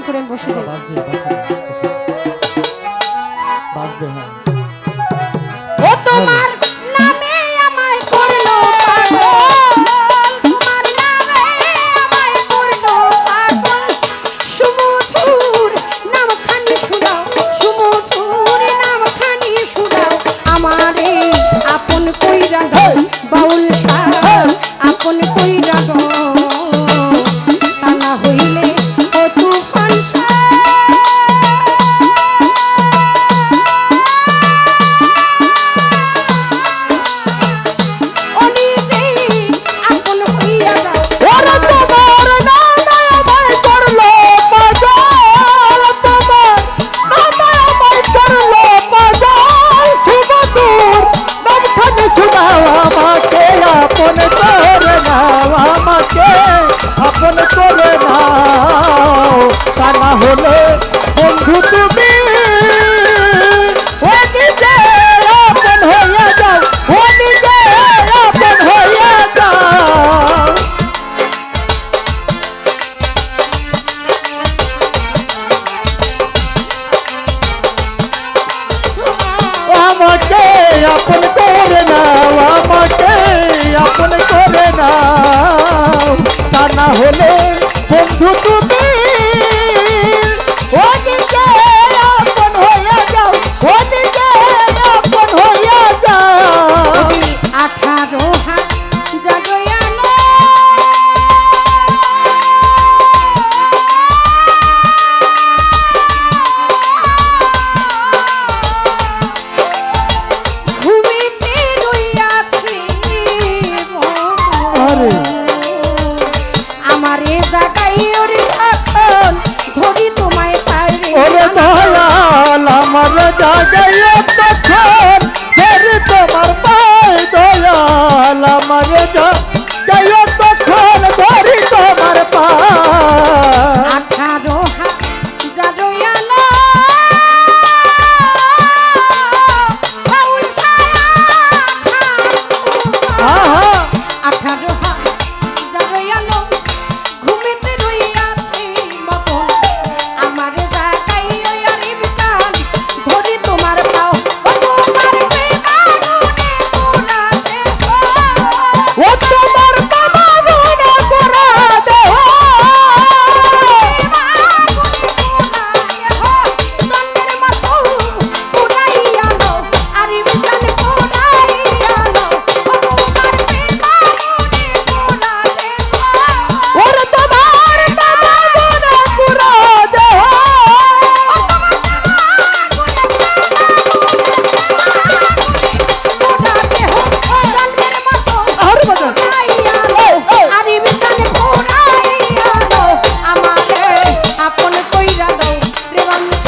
করে আমি বসে যাই। ও তোমার নামে আমায় করলো পাগল, তোমার নামে আমায় করলো পাগল, সুমধুর নামখানি শুনাও, সুমধুর নামখানি শুনাও, আমারে আপন কইরা দাও বাউল শাহ, আপন কইরা দাও, তা না হইলে ও তুফান আপন করে নাও, তা না হলে বন্ধু তুমি ও নিজে আপন হয়ে যাও, ও নিজে আপন হয়ে যাও। আমাকে আপন করে নাও, আমাকে আপন করে নাও, তা না হলে বন্ধু তুমি ও নিজে আপন হয়ে যাও, ও নিজে আপন হয়ে যাও। 18 হাত জাগয়ানো ঘুমিতে রইয়াছি আরে আমারে জাগাইও রে এখন ধরি তোমায় পারে ওরে দয়াল আমার জাগাইয়া তখন ফেরি তোমার পায়ে, দয়াল আমার জাগাইয়া তখন ধরি তোমার পায়ে। 18 হাত জাগয়ানো বাউল সারা আহা 18 হাত জাগয়ানো ঘুমিতে রইয়াছি মতন আমারে জাগাইও আরে বিচান ধরি তোমার পাও ও তোমার বেমানুনে কোরাতে ও তোমার বাবা মনে করা দেহ, সন্দের মতো পুরাইয়া লো আরে বিচান পুরাইয়া লো ও তোমার বেমানুনে কোরাতে ওরে তোমার বাবা মনে করা দেহ। আরে বাবা আপন কইরা দাও রেবন্ত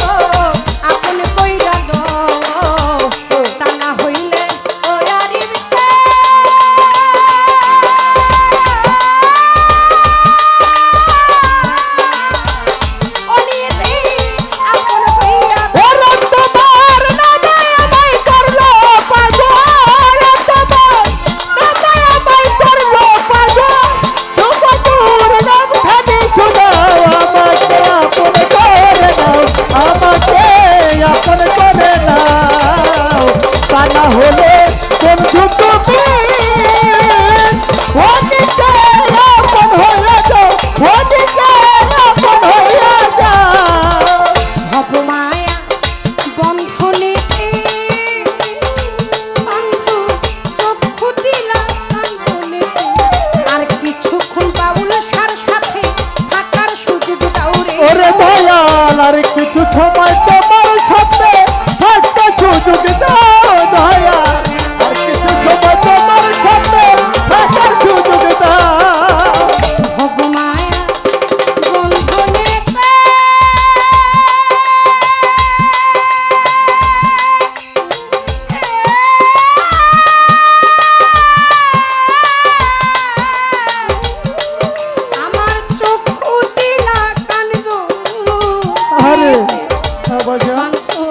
আপন কইরা দাও তা না হইলে ও আরে বিচা ও নিজে আপন হইয়া ওরে তোমার নামে আমায় করলো পাগল, তোমার নামে আমায় করলো পাগল, সুমধুর নামখানি শুনাও, আমাকে আপন করে নাও, আমাকে আপন করে নাও, তা না হলে বন্ধু তুমি ও নিজে আপন হয়ে যাও, ও নিজে আপন হয়ে যাও। ভবমায়া বন্ধনেতে বন্ধু চক্ষু দিলা কান্দনেতে আর কিছুক্ষণ বাউল সার সাথে থাকার সুযোগ দাও রে ওরে দয়াল আর কিছু সময় তোমার সাথে থাকতে সুযোগ দাও, দয়াল আর কিছু সময় তোমার সাথে থাকার সুযোগ দাও। ভবমায়া বন্ধনেতে আমার চক্ষু দিলা কান্দ আরে বাবা বন্ধু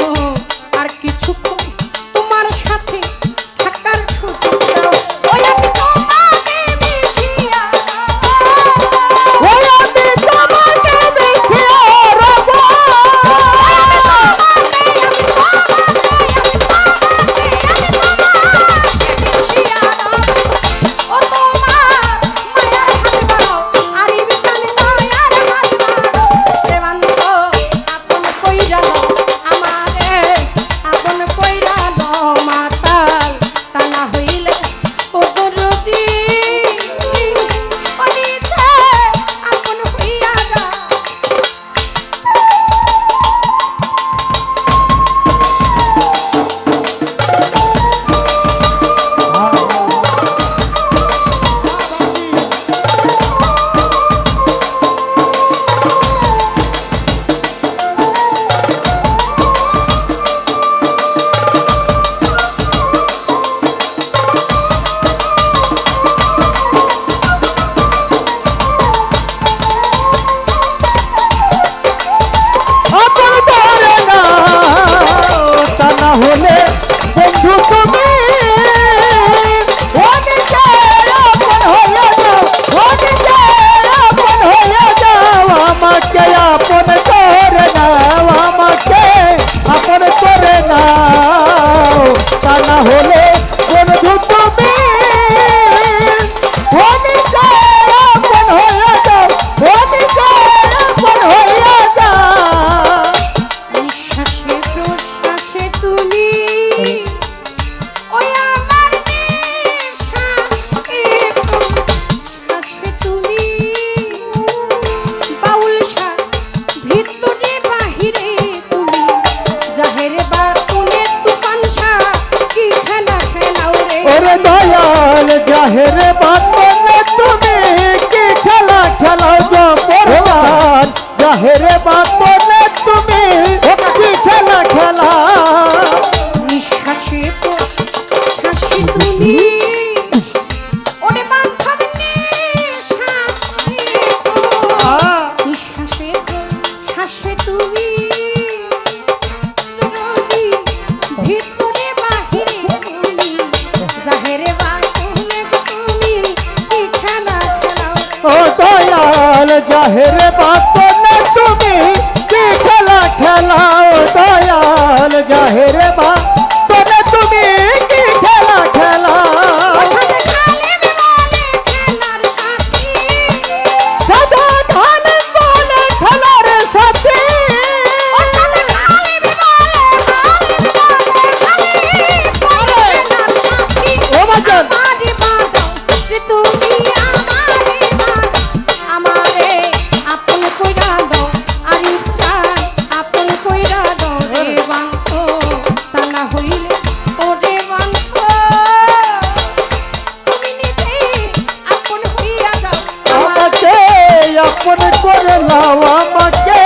হেরে মা তোরে তুমি কি খেলা খেলা ওর সাথে খালি বলে খেলার সাথী সাদা খালি বলে খেলার সাথে ওর সাথে খালি বলে খেলার সাথী ও বাজান আমারে বাঁধাও যে তুমি আমারে বাঁধাও আমারে আপন কইরা দাও আর ইচ্ছা আপন কইরা দাও রে বাঁধো তা না হইলে ওরে বাঁধো তুমি নিজে আপন হইয়া যাও আমাকে আপন করে লাও আমাকে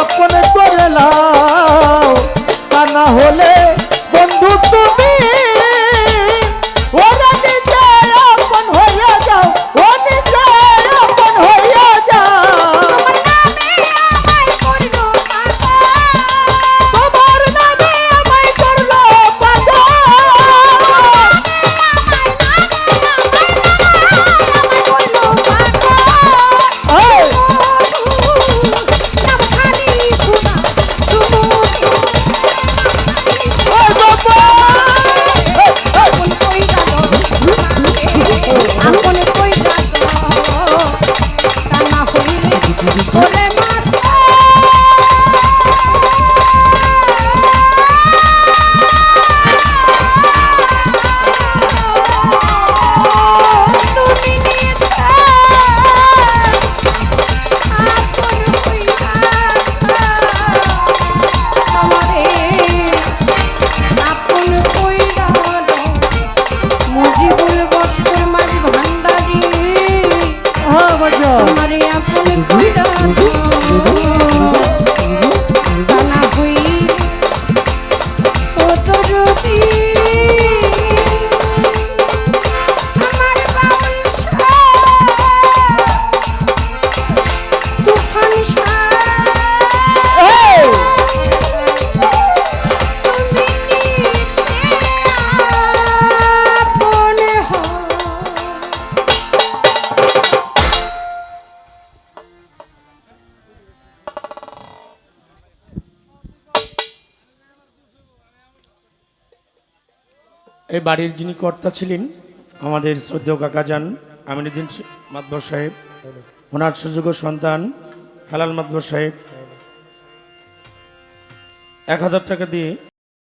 আপন করে লাও তা না হলে বন্ধু তুমি ওরা নিজে আপন হইয়া যাও ও নিজে আপন হইয়া যাও তোমার নামে আমায় করলো পাগল তোমার নামে আমায় করলো আমায় এই, করলো পাগল নাম খালি শোনা শুনো ওই বাবা! এই, এই, আপন কইরা দাও তা না হইলে ওরে মাথা তুমি নিতে আপন কইরা আমারে আপন কইরা দাও মুজিবুল বক্কর মাঝ ভান্ডারি হ্যাঁ বাজান আমারে আপন কইরা দানা হই ও তো রবি আমার বাউল তুফান এই, তুমি নিতে আপন হও এই বাড়ির যিনি কর্তা ছিলেন আমাদের শ্রদ্ধেয় কাকা যান আমিনুদ্দিন মাতবর সাহেব, ওনার সুযোগ্য সন্তান হেলাল মাতবর সাহেব 1000 টাকা দিয়ে